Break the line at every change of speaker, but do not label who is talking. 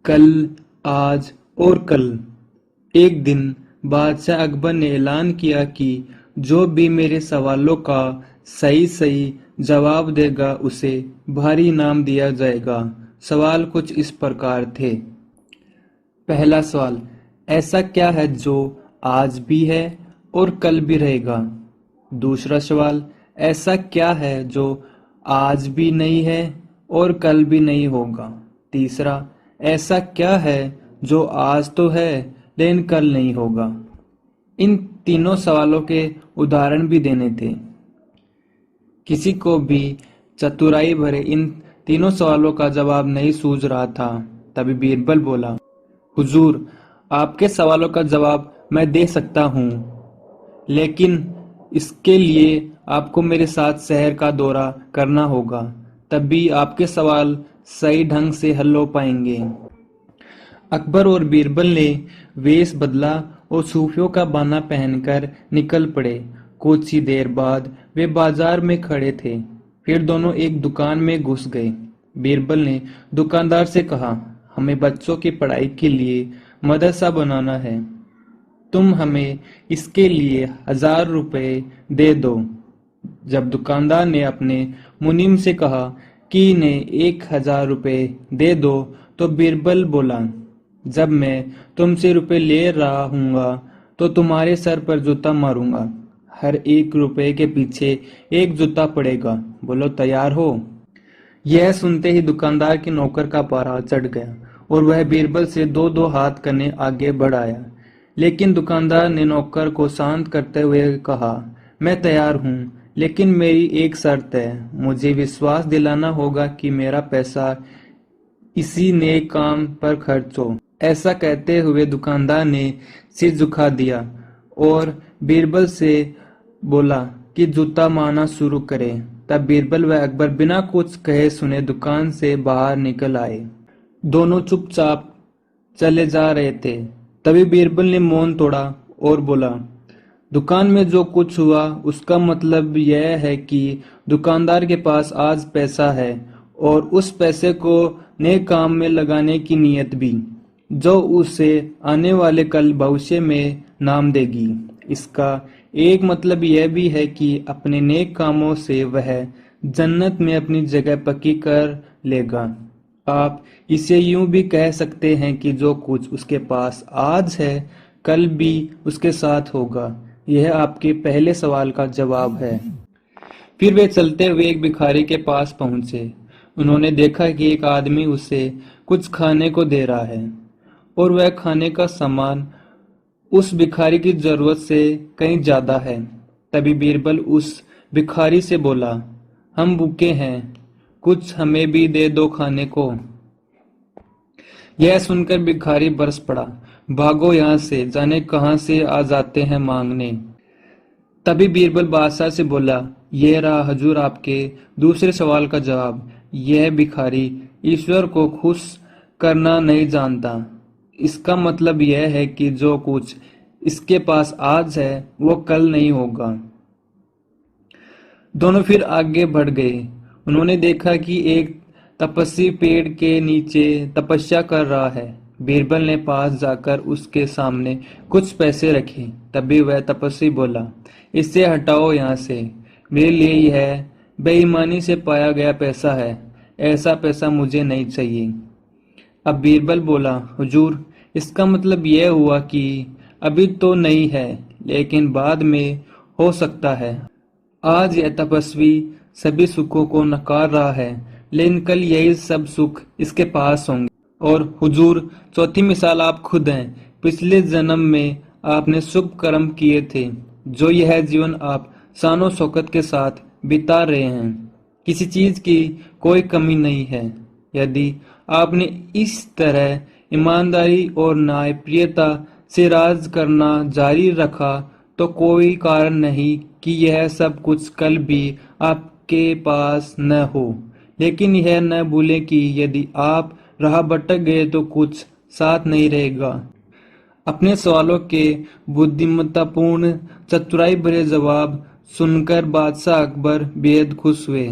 कल, आज और कल। एक दिन बादशाह अकबर ने ऐलान किया कि जो भी मेरे सवालों का सही सही जवाब देगा उसे भारी इनाम दिया जाएगा। सवाल कुछ इस प्रकार थे। पहला सवाल, ऐसा क्या है जो आज भी है और कल भी रहेगा? दूसरा सवाल, ऐसा क्या है जो आज भी नहीं है और कल भी नहीं होगा? तीसरा, ऐसा क्या है जो आज तो है लेकिन कल नहीं होगा? इन तीनों सवालों के उदाहरण भी देने थे। किसी को भी चतुराई भरे इन तीनों सवालों का जवाब नहीं सूझ रहा था। तभी बीरबल बोला, हुजूर, आपके सवालों का जवाब मैं दे सकता हूँ, लेकिन इसके लिए आपको मेरे साथ शहर का दौरा करना होगा, तभी आपके सवाल सही ढंग से हल हो पाएंगे। अकबर और बीरबल ने वेश बदला और सूफियों का बाना पहनकर निकल पड़े। कुछ ही देर बाद वे बाजार में खड़े थे। फिर दोनों एक दुकान में घुस गए। बीरबल ने दुकानदार से कहा, हमें बच्चों की पढ़ाई के लिए मदरसा बनाना है। तुम हमें इसके लिए 1000 रुपए दे दो। जब दुकानदार ने अपने मुनीम से कहा कि इन्हें 1000 रुपए दे दो, तो बीरबल बोला, जब मैं तुमसे रुपए ले रहा हूँगा तो तुम्हारे सर पर जूता मारूंगा। हर 1 रुपए के पीछे 1 जूता पड़ेगा। बोलो, तैयार हो? यह सुनते ही दुकानदार के नौकर का पारा चढ़ गया और वह बीरबल से 2-2 हाथ करने आगे बढ़ आया। लेकिन दुकानदार ने नौकर को शांत करते हुए कहा, मैं तैयार हूँ, लेकिन मेरी एक शर्त है। मुझे विश्वास दिलाना होगा कि मेरा पैसा इसी नेक काम पर खर्च हो। ऐसा कहते हुए दुकानदार ने सिर झुका दिया और बीरबल से बोला कि जूता मारना शुरू करे। तब बीरबल व अकबर बिना कुछ कहे सुने दुकान से बाहर निकल आए। दोनों चुपचाप चले जा रहे थे। तभी बीरबल ने मौन तोड़ा और बोला, दुकान में जो कुछ हुआ उसका मतलब यह है कि दुकानदार के पास आज पैसा है और उस पैसे को नेक काम में लगाने की नीयत भी, जो उसे आने वाले कल भविष्य में नाम देगी। इसका एक मतलब यह भी है कि अपने नेक कामों से वह जन्नत में अपनी जगह पक्की कर लेगा। आप इसे यूं भी कह सकते हैं कि जो कुछ उसके पास आज है कल भी उसके साथ होगा। यह आपके पहले सवाल का जवाब है। फिर वे चलते हुए एक भिखारी के पास पहुंचे। उन्होंने देखा कि एक आदमी उसे कुछ खाने को दे रहा है और वह खाने का सामान उस भिखारी की जरूरत से कहीं ज्यादा है। तभी बीरबल उस भिखारी से बोला, हम भूखे हैं, कुछ हमें भी दे दो खाने को। यह सुनकर भिखारी बरस पड़ा, भागो यहाँ से, जाने कहां से आ जाते हैं मांगने। तभी बीरबल बादशाह से बोला, यह रहा हजूर आपके दूसरे सवाल का जवाब। यह भिखारी ईश्वर को खुश करना नहीं जानता। इसका मतलब यह है कि जो कुछ इसके पास आज है वो कल नहीं होगा। दोनों फिर आगे बढ़ गए। उन्होंने देखा कि एक तपस्वी पेड़ के नीचे तपस्या कर रहा है। बीरबल ने पास जाकर उसके सामने कुछ पैसे रखे। तभी वह तपस्वी बोला, इससे हटाओ यहाँ से, मेरे लिए यह बेईमानी से पाया गया पैसा है। ऐसा पैसा मुझे नहीं चाहिए। अब बीरबल बोला, हुजूर, इसका मतलब यह हुआ कि अभी तो नहीं है, लेकिन बाद में हो सकता है। आज यह तपस्वी सभी सुखों को नकार रहा है, लेकिन कल यही सब सुख इसके पास होंगे। और हुजूर, चौथी मिसाल आप खुद हैं। पिछले जन्म में आपने शुभ कर्म किए थे, जो यह जीवन आप शानो शौकत के साथ बिता रहे हैं। किसी चीज की कोई कमी नहीं है। यदि आपने इस तरह ईमानदारी और न्यायप्रियता से राज करना जारी रखा तो कोई कारण नहीं कि यह सब कुछ कल भी आपके पास न हो। लेकिन यह न भूलें कि यदि आप राह भटक गए तो कुछ साथ नहीं रहेगा। अपने सवालों के बुद्धिमत्तापूर्ण चतुराई भरे जवाब सुनकर बादशाह अकबर बेहद खुश हुए।